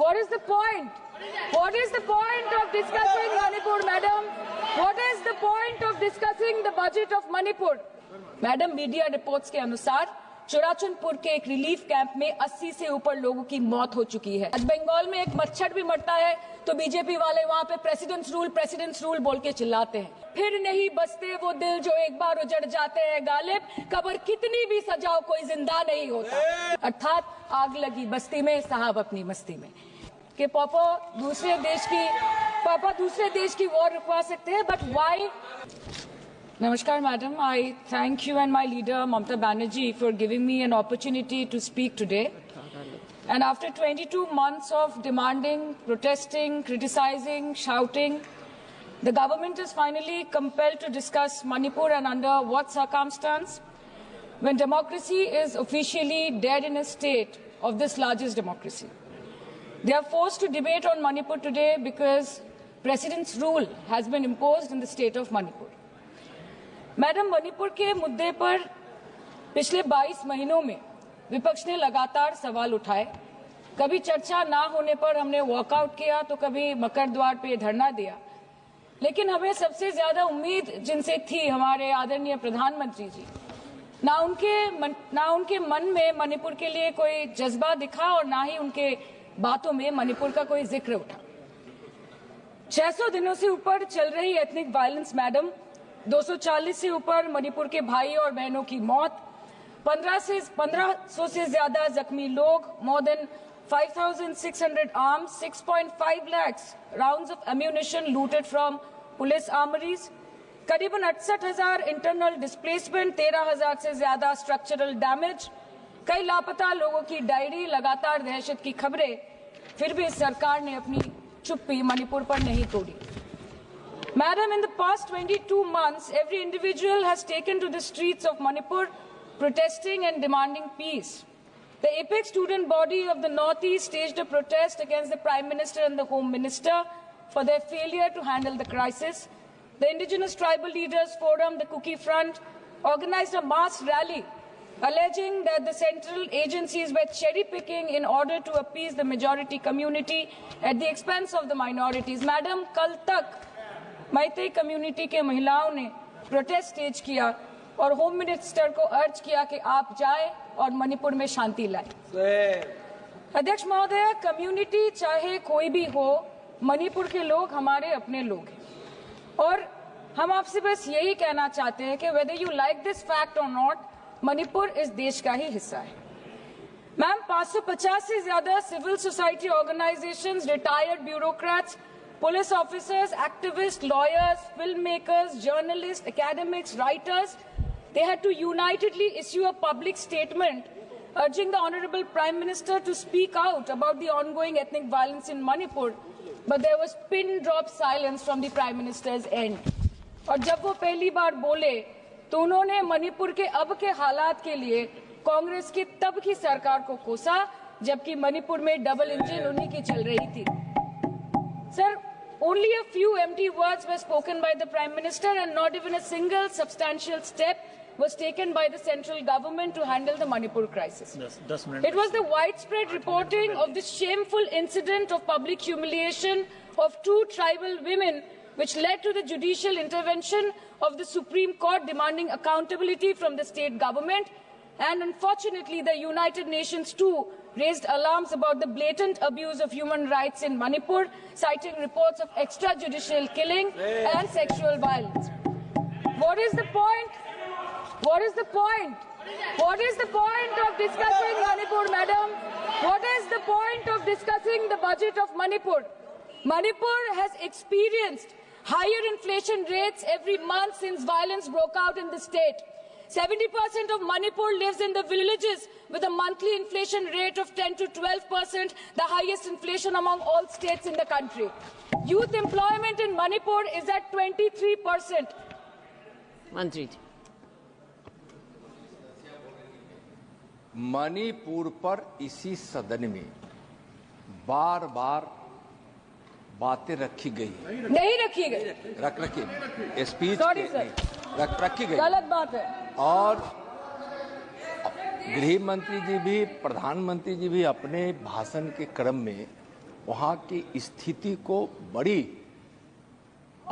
What is the point? What is the point of discussing Manipur, madam? What is the point of discussing the budget of Manipur? Madam, media reports के अनुसार चुराचंदपुर के एक relief camp में 80 से ऊपर लोगों की मौत हो चुकी है। आज बंगाल में एक मच्छर भी मरता है तो बीजेपी वाले वहां पे प्रेसिडेंट्स रूल बोल के चिल्लाते हैं। फिर नहीं बसते वो दिल जो एक बार उजड़ जाते हैं गालिब, कब्र कितनी भी सजाओ कोई जिंदा नहीं होता। अर्थात आग लगी बस्ती में, साहब अपनी मस्ती में। कि पापा दूसरे देश की वॉर रुकवा सकते हैं, but why? Namaskar, madam. I thank you and my leader, Mamata Banerjee, for giving me an opportunity to speak today. And after 22 months of demanding, protesting, criticizing, shouting, the government is finally compelled to discuss Manipur and under what circumstance? When democracy is officially dead in a state of this largest democracy. They are forced to debate on Manipur today because President's rule has been imposed in the state of Manipur. Madam, Manipur के मुद्दे पर पिछले 22 महीनों में विपक्ष ने लगातार सवाल उठाए। कभी चर्चा ना होने पर हमने वॉकआउट किया तो कभी मकर द्वार पे धरना दिया। लेकिन हमें सबसे ज्यादा उम्मीद जिनसे थी हमारे आदरणीय प्रधानमंत्री जी, ना उनके मन में मणिपुर के लिए कोई जज्बा दिखा और ना ही उनके बातों में मणिपुर का कोई जिक्र उठा। 600 दिनों से ऊपर चल रही एथनिक वायलेंस मैडम, 240 से ऊपर मणिपुर के भाई और बहनों की मौत, 1500 से ज्यादा जख्मी लोग, more than 5,600 arms, 6.5 lakhs rounds of ammunition looted from police armories, करीबन 68,000 इंटरनल डिस्प्लेसमेंट, 13,000 से ज्यादा स्ट्रक्चरल डैमेज, कई लापता लोगों की डायरी, लगातार दहशत की खबरें। फिर भी सरकार ने अपनी चुप्पी मणिपुर पर नहीं तोड़ी। Madam, in the past 22 months, every individual has taken to the streets of Manipur protesting and demanding peace. The apex student body of the Northeast staged a protest against the Prime Minister and the Home Minister for their failure to handle the crisis. The Indigenous Tribal Leaders Forum, the Kuki Front, organized a mass rally alleging that the central agencies were cherry-picking in order to appease the majority community at the expense of the minorities. Madam, कल तक Meitei community के महिलाओं ने protest stage किया और home minister को अर्ज किया कि आप जाएं और मणिपुर में शांति लाएं। अध्यक्ष महोदय, कम्युनिटी चाहे कोई भी हो, मणिपुर के लोग हमारे अपने लोग हैं और हम आपसे बस यही कहना चाहते हैं कि whether you like this fact or not, Manipur इस देश का ही हिस्सा है। मैम, 550 से ज्यादा civil society organisations, retired bureaucrats, police officers, activists, lawyers, filmmakers, journalists, academics, writers, they had to unitedly issue a public statement urging the Honorable Prime Minister to speak out about the ongoing ethnic violence in Manipur, but there was pin-drop silence from the Prime Minister's end. और जब वो पहली बार बोले तो उन्होंने मणिपुर के अब के हालात के लिए कांग्रेस की तब की सरकार को कोसा, जबकि मणिपुर में डबल इंजन उन्हीं की चल रही थी। Sir, only a few empty words were spoken by the Prime Minister and not even a single substantial step was taken by the central government to handle the Manipur crisis. It was the widespread reporting of this shameful incident of public humiliation of two tribal women which led to the judicial intervention of the Supreme Court demanding accountability from the state government. And unfortunately, the United Nations too raised alarms about the blatant abuse of human rights in Manipur, citing reports of extrajudicial killing and sexual violence. What is the point? What is the point? What is the point of discussing Manipur, madam? What is the point of discussing the budget of Manipur? Manipur has experienced higher inflation rates every month since violence broke out in the state. 70% of Manipur lives in the villages with a monthly inflation rate of 10 to 12%, the highest inflation among all states in the country. Youth employment in Manipur is at 23%. मंत्री, मणिपुर पर इसी सदन में बार बार बातें रखी गई, नहीं रखी गई, रखी स्पीच रखी गई, गलत बात है। और गृह मंत्री जी भी, प्रधानमंत्री जी भी अपने भाषण के क्रम में वहां की स्थिति को बड़ी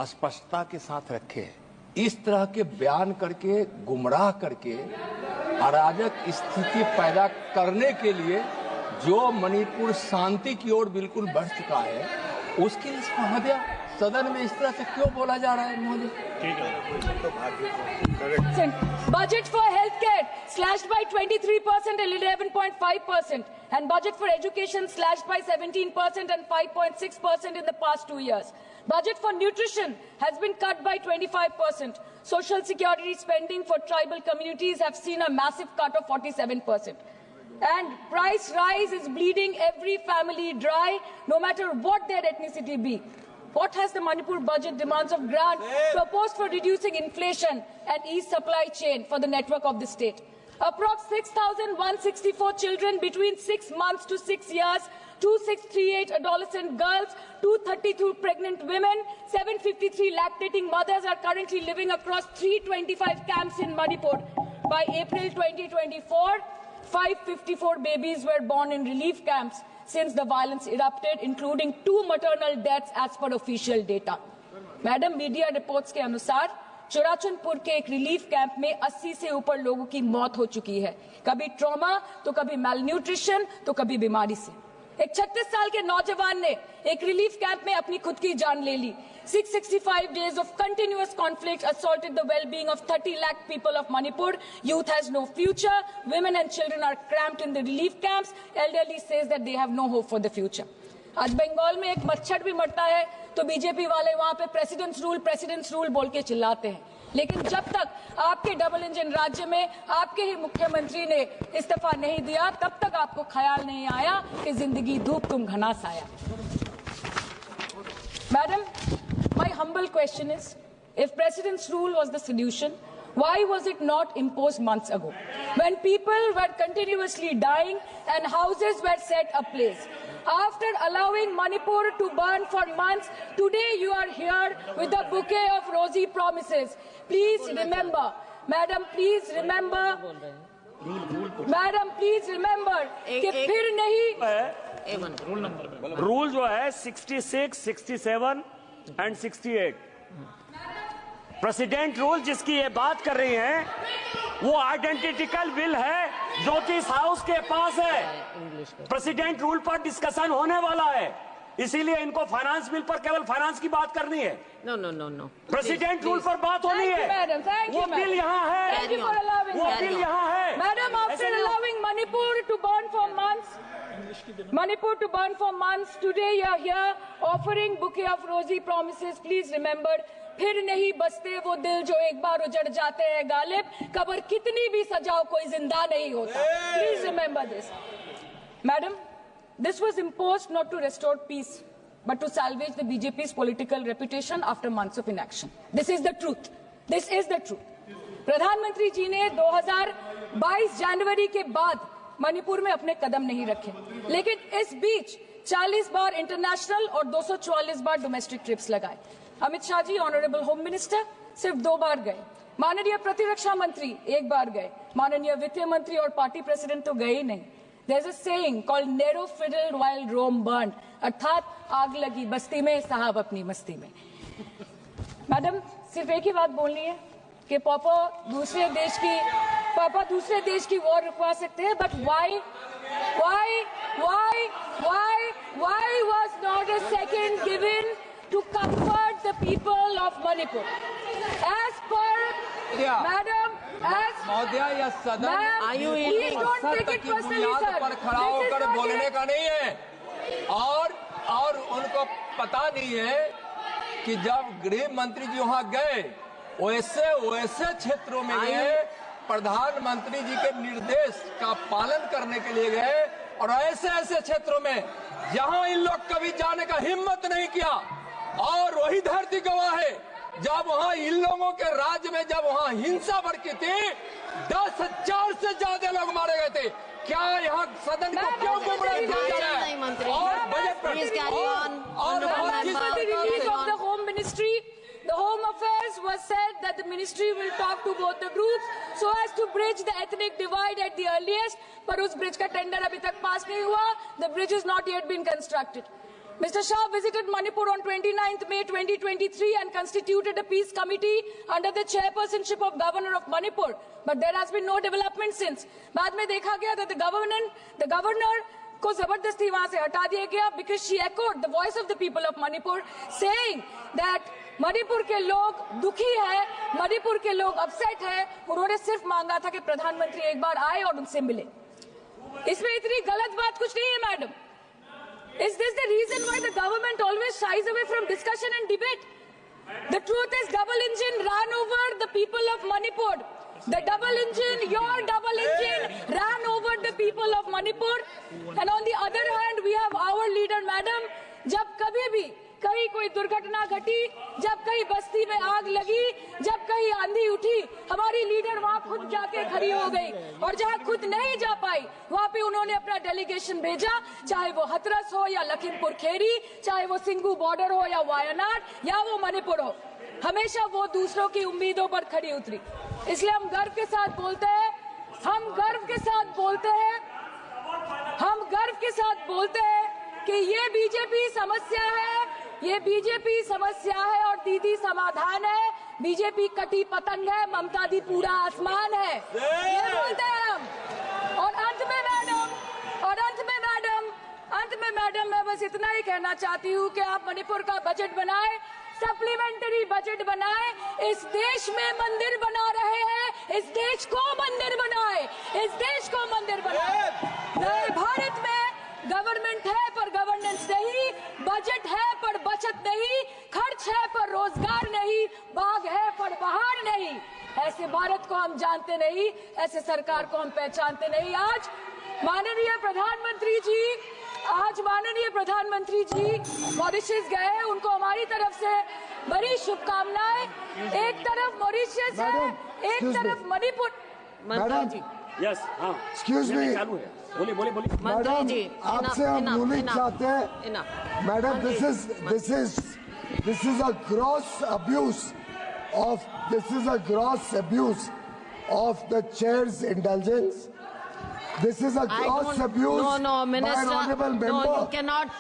स्पष्टता के साथ रखे। इस तरह के बयान करके, गुमराह करके, अराजक स्थिति पैदा करने के लिए जो मणिपुर शांति की ओर बिल्कुल बढ़ चुका है, उसके लिए महोदय सदन में इस तरह से क्यों बोला जा रहा है महोदय? Budget for healthcare slashed by 23% and 11.5%, and budget for education slashed by 17% and 5.6% in the past 2 years. Budget for nutrition has been cut by 25%. Social security spending for tribal communities have seen a massive cut of 47%. And price rise is bleeding every family dry, no matter what their ethnicity be. What has the Manipur budget demands of grant proposed for reducing inflation and ease supply chain for the network of the state? Approx 6,164 children between 6 months to 6 years, 2,638 adolescent girls, 232 pregnant women, 753 lactating mothers are currently living across 325 camps in Manipur. By April 2024, 554 babies were born in relief camps since the violence erupted, including 2 maternal deaths as per official data. Madam, media reports के अनुसार चुराचंदपुर के एक relief camp में 80 से ऊपर लोगों की मौत हो चुकी है, कभी ट्रॉमा तो कभी मैलन्यूट्रिशन तो कभी बीमारी से। एक 36 साल के नौजवान ने एक रिलीफ कैंप में अपनी खुद की जान ले ली। 665 days of continuous conflict assaulted the well-being of 30 lakh people of Manipur. Youth has no future. Women and children are cramped in the relief camps. Elderly says that they have no hope for the future. आज बंगाल में एक मच्छर भी मरता है तो BJP वाले वहां पे प्रेसिडेंट्स रूल बोल के चिल्लाते हैं, लेकिन जब तक आपके डबल इंजन राज्य में आपके ही मुख्यमंत्री ने इस्तीफा नहीं दिया, तब तक आपको ख्याल नहीं आया कि जिंदगी धूप तुम घना साया। Madam, my humble question is, if president's rule was the solution, why was it not imposed months ago, when people were continuously dying and houses were set ablaze? After allowing Manipur to burn for months, today you are here with a bouquet of rosy promises. Please remember, Madam, please remember, Madam, please remember कि फिर नहीं rule जो है 66, 67 and 68 president rule जिसकी ये बात कर रही हैं, वो आइडेंटिकल बिल है जो कि इस हाउस के पास है। प्रेसिडेंट रूल पर डिस्कशन होने वाला है, इसीलिए इनको फाइनेंस बिल पर केवल फाइनेंस की बात करनी है। नो प्रेसिडेंट रूल पर बात होनी है। वो बिल यहाँ है, वो बिल यहाँ है। Madam, after allowing Manipur to burn for months, today you are here offering bouquet of rosy promises. Please remember, फिर नहीं बसते वो दिल जो एक बार उजड़ जाते हैं गालिब, कब्र कितनी भी सजाओ कोई जिंदा नहीं होता। Please remember this. Madam, this was imposed not to restore peace, but to salvage the BJP's political reputation after months of inaction. This is the truth. This is the truth. प्रधानमंत्री जी ने 2022 जनवरी के बाद मणिपुर में अपने कदम नहीं रखे, लेकिन इस बीच 40 बार इंटरनेशनल और 244 बार डोमेस्टिक ट्रिप्स लगाए। Amit Shah ji, honourable home minister, सिर्फ 2 बार गए। माननीय प्रतिरक्षा मंत्री 1 बार गए। माननीय वित्त मंत्री और पार्टी प्रेसिडेंट तो गए ही नहीं। There's a saying called "Nero fiddled while Rome burned", अर्थात आग लगी बस्ती में, साहब अपनी मस्ती में। मैडम, सिर्फ एक ही बात बोलनी है कि पापा दूसरे देश की वॉर रुकवा सकते हैं, but why was not a second given to comfort the people of Manipur? As per Madam, महोदया, यह सदन please don't take it personally, sir. पर खड़ा होकर बोलने का नहीं है, और उनको पता नहीं है कि जब गृह मंत्री जी वहां गए, वैसे क्षेत्रों में गए, प्रधानमंत्री जी के निर्देश का पालन करने के लिए गए, और ऐसे क्षेत्रों में जहां इन लोग कभी जाने का हिम्मत नहीं किया। और वही धरती गवाह है, जब वहां इन लोगों के राज्य में जब वहां हिंसा भड़की थी, 10,000 से ज्यादा लोग मारे गए थे। क्या यहाँ सदन को क्यों गुमराह किया जा रहा है? और बजट पर the Home Ministry, the Home Affairs was said that the ministry will talk to both the groups so as to bridge the ethnic divide at the earliest, पर उस ब्रिज का टेंडर अभी तक पास नहीं हुआ। The bridge has not yet been constructed. Mr. Shah visited Manipur on 29th May 2023 and constituted a peace committee under the chairpersonship of Governor of Manipur. But there has been no development since. बाद में देखा गया that the governor को जबरदस्ती वहां से हटा दिया गया because she echoed the voice of the people of Manipur saying that Manipur के लोग दुखी है, मणिपुर के लोग अपसेट है। उन्होंने सिर्फ मांगा था कि प्रधानमंत्री एक बार आए और उनसे मिले। इसमें इतनी गलत बात कुछ नहीं है madam. Is this the reason why the government always shies away from discussion and debate? The truth is double engine ran over the people of Manipur. The double engine, your double engine ran over the people of Manipur. And on the other hand, we have our leader, madam. जब कभी भी कहीं कोई दुर्घटना घटी, जब कहीं बस्ती में आग लगी, जब कहीं आंधी उठी, हमारी लीडर वहां खुद जाके खड़ी हो गई। और जहां खुद नहीं जा पाई, वहां पे उन्होंने अपना डेलीगेशन भेजा, चाहे वो हथरस हो या लखीमपुर खीरी, चाहे वो सिंगू बॉर्डर हो या वायनाड या वो मणिपुर हो, हमेशा वो दूसरों की उम्मीदों पर खड़ी उतरी। इसलिए हम गर्व के साथ बोलते हैं, हम गर्व के साथ बोलते हैं, हम गर्व के साथ बोलते हैं कि ये बीजेपी समस्या है, ये बीजेपी समस्या है और दीदी समाधान है। बीजेपी कटी पतंग है, ममता दी पूरा आसमान है, ये बोलते हैं हम। और अंत में मैडम मैं बस इतना ही कहना चाहती हूँ कि आप मणिपुर का बजट बनाए, सप्लीमेंट्री बजट बनाए। इस देश में मंदिर बना रहे हैं, इस देश को मंदिर बनाए, इस देश को मंदिर बनाए। नए भारत में गवर्नमेंट है पर गवर्नेंस नहीं, बजट है पर बचत नहीं, खर्च है पर रोजगार नहीं, बाग है पर बहार नहीं। ऐसे भारत को हम जानते नहीं, ऐसे सरकार को हम पहचानते नहीं। आज माननीय प्रधानमंत्री जी मॉरिशस गए हैं, उनको हमारी तरफ से बड़ी शुभकामनाएं। एक तरफ मॉरिशस है, एक तरफ मणिपुर। मंत्री जी, यस, हाँ, एक्सक्यूज मी, चालू है, बोलिए बोलिए बोलिए। मंत्री जी, आपसे हम बोलना चाहते हैं madam, this is a gross abuse of the chair's indulgence. This is a gross abuse by an honorable member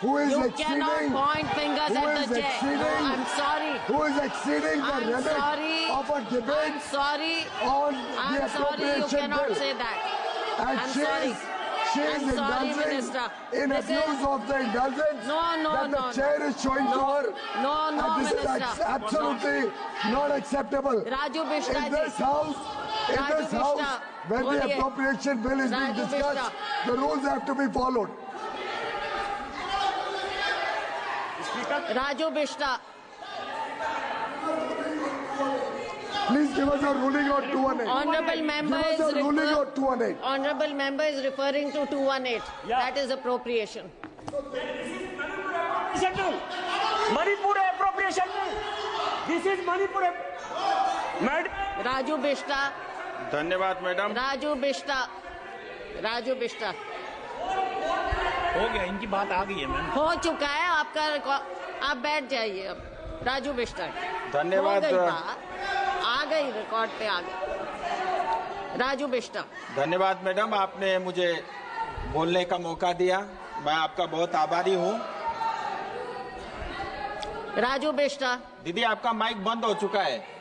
who is exceeding point fingers at the chair. No, I'm sorry. Who is exceeding the I'm limit sorry. of a debate I'm sorry. on the I'm sorry. You appropriation cannot bill. say that. And I'm she sorry. is I'm sorry, indulging Minister. in This is- abuse of the indulgence that the chair is showing to her. No, And this Minister. is absolutely not acceptable. Raju Bishta In ji. this house, Raju Bishta, when the boliye. appropriation bill is being Raju discussed, Bishta. the rules have to be followed. Raju Bishta. Please give us a ruling on 218. Honorable member Give is us a ruling on 218. Honorable member is referring to 218. Yeah. That is appropriation. Manipur appropriation. This is Manipur. Madam. Raju Bishta. धन्यवाद madam. Raju Bishta. Raju Bishta. हो गया, इनकी बात आ गई है ma'am. हो चुका है आपका रिकॉर्ड, आप बैठ जाइए अब। राजू बिष्टा। धन्यवाद। हो गई बात, आ गई रिकॉर्ड पे, आ गई। राजू बिष्टा। धन्यवाद मैडम, आपने मुझे बोलने का मौका दिया, मैं आपका बहुत आभारी हूँ। राजू बिष्टा। दीदी आपका माइक बंद हो चुका है।